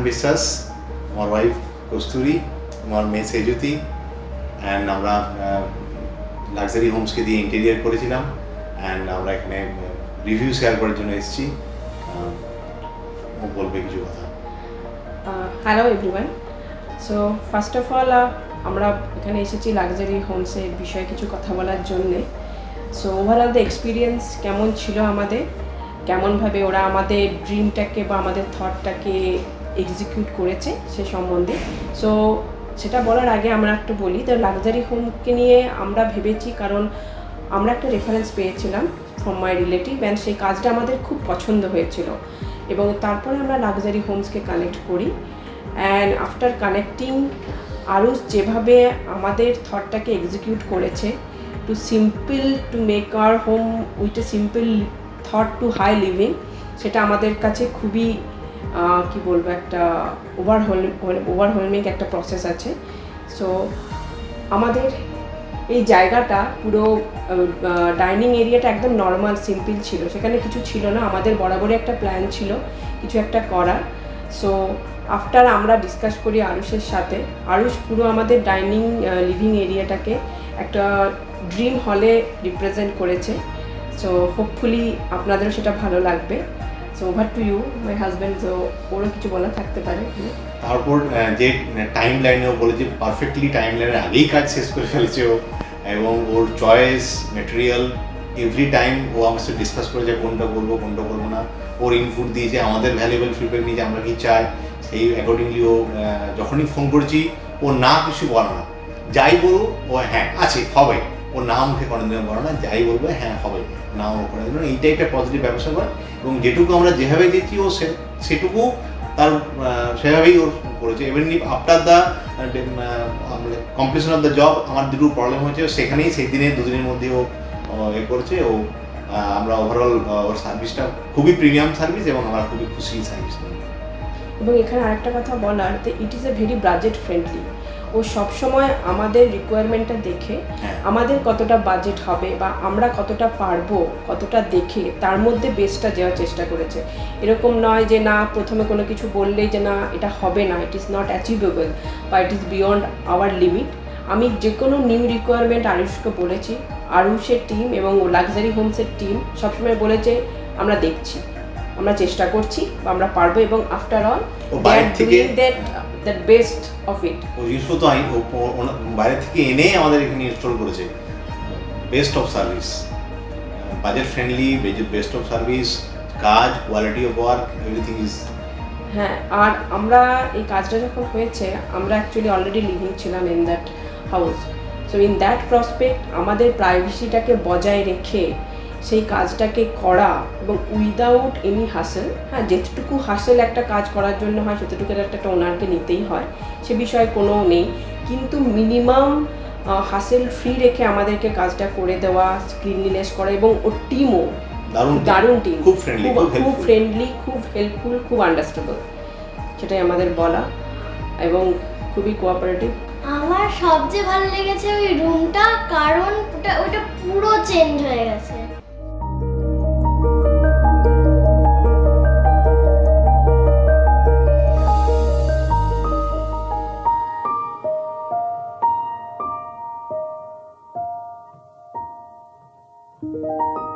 বিশ্বাস, আমার ওয়াইফ কস্তুরী, আমার মেয়ে সেজুতি, অ্যান্ড আমরা লাক্সারি হোমসকে দিয়ে ইন্টেরিয়ার করেছিলাম, অ্যান্ড আমরা এখানে রিভিউ শেয়ার করার জন্য এসেছি। ও বলবে কিছু কথা। Hello everyone. So first of all আমরা এখানে এসেছি লাক্সারি হোমসের বিষয়ে কিছু কথা বলার জন্যে। সো ওভারঅল দ্য এক্সপিরিয়েন্স কেমন ছিল আমাদের, কেমনভাবে ওরা আমাদের ড্রিমটাকে বা আমাদের থটটাকে এক্সিকিউট করেছে সে সম্বন্ধে। সো সেটা বলার আগে আমরা একটু বলি, তো লাক্সারি হোমকে নিয়ে আমরা ভেবেছি কারণ আমরা একটা রেফারেন্স পেয়েছিলাম ফ্রম মাই রিলেটিভ, অ্যান্ড সেই কাজটা আমাদের খুব পছন্দ হয়েছিল এবং তারপরে আমরা লাক্সারি হোমসকে কানেক্ট করি। অ্যান্ড আফটার কানেক্টিং, আরুষ যেভাবে আমাদের থটটাকে এক্সিকিউট করেছে to simple to make our home with a simple thought to high living, সেটা আমাদের কাছে খুবই কি বলবো, একটা ওভারহোলমিং একটা প্রসেস আছে। সো আমাদের এই জায়গাটা পুরো ডাইনিং এরিয়াটা একদম নর্মাল সিম্পল ছিল, সেখানে কিছু ছিল না। আমাদের বরাবরই একটা প্ল্যান ছিল কিছু একটা করার। সো আফটার আমরা ডিসকাস করি আরুষের সাথে, আরুষ পুরো আমাদের ডাইনিং লিভিং এরিয়াটাকে একটা ড্রিম হলে রিপ্রেজেন্ট করেছে। সো হোপফুলি আপনাদেরও সেটা ভালো লাগবে। So over to you my husband. So ওরও কিছু বলা থাকতে পারে। তারপর যে টাইম লাইনেও বলে যে পারফেক্টলি টাইম লাইনের আগেই কাজ শেষ করে ফেলেছে ও, এবং ওর চয়েস মেটেরিয়াল এভরি টাইম ও আমার সাথে ডিসকাস করেছে কোনটা করবো কোনটা করবো না। ওর ইনপুট দিয়েছে, আমাদের ভ্যালুয়েবল ফিডব্যাক নিয়ে যে আমরা কি চাই সেই অ্যাকর্ডিংলি ও যখনই ফোন করছি ও না কিছু বলে না, যাই বলবো ও হ্যাঁ আছে হবে, ও না মুখে কোনোদিনও বলে না, যাই বলবো হ্যাঁ হবে, না ও করে দিল। এইটাই একটা পজিটিভ ব্যবসা করে, এবং যেটুকু আমরা যেভাবে দিয়েছি ও সেটুকু তার সেভাবেই ওর করেছে। এমনি after the completion of the job আমার দুটো প্রবলেম হয়েছে, সেখানেই সেই দিনে দুদিনের মধ্যে ও করেছে। ও আমরা ওভারঅল ওর সার্ভিসটা খুবই প্রিমিয়াম সার্ভিস এবং আমরা খুবই খুশি সার্ভিস। এবং এখানে আরেকটা কথা বলার, যে it is a very budget friendly. ও সবসময় আমাদের রিকোয়ারমেন্টটা দেখে আমাদের কতটা বাজেট হবে বা আমরা কতটা পারবো কতটা দেখে তার মধ্যে বেস্টটা দেওয়ার চেষ্টা করেছে। এরকম নয় যে না প্রথমে কোনো কিছু বললেই যে না এটা হবে না, ইট ইজ নট অ্যাচিভেবল বা it is beyond our limit. আমি যে কোনো নিউ রিকোয়ারমেন্ট আরুষকে বলেছি, আরুষের টিম এবং লাক্সারি হোমসের টিম সবসময় বলেছে আমরা দেখছি, আমরা চেষ্টা করছি বা আমরা পারবো, এবং after all that best of it. ও জিনিসপত্র বাইরে থেকে এনে আমাদের এখানে ইনস্টল করেছে। Best of service, budget friendly, best of service, কাজ, quality of work, everything is. হ্যাঁ, আর আমরা এই কাজটা যখন হয়েছে আমরা অ্যাকচুয়ালি অলরেডি লিভিং ছিলাম in that house. So in that prospect আমাদের প্রাইভেসিটাকে বজায় রেখে সেই কাজটাকে করা এবং উইদাউট এনি হাসেল, হ্যাঁ যেতটুকু হাসেল একটা কাজ করার জন্য হয় সেতটুকু একটা ওনারকে নিতেই হয়, সে বিষয়ে কোনো নেই, কিন্তু মিনিমাম হাসেল ফ্রি রেখে আমাদেরকে কাজটা করে দেওয়া, ক্লিনলিনেস করা, এবং ওর টিমও দারুণ টিম, খুব ফ্রেন্ডলি, খুব হেল্পফুল, খুব আন্ডারস্ট্যান্ডেবল, সেটাই আমাদের বলা, এবং খুবই কোঅপারেটিভ। আমার সবচেয়ে ভালো লেগেছে ওই রুমটা, কারণ ওটা পুরো চেঞ্জ হয়ে গেছে। Thank you.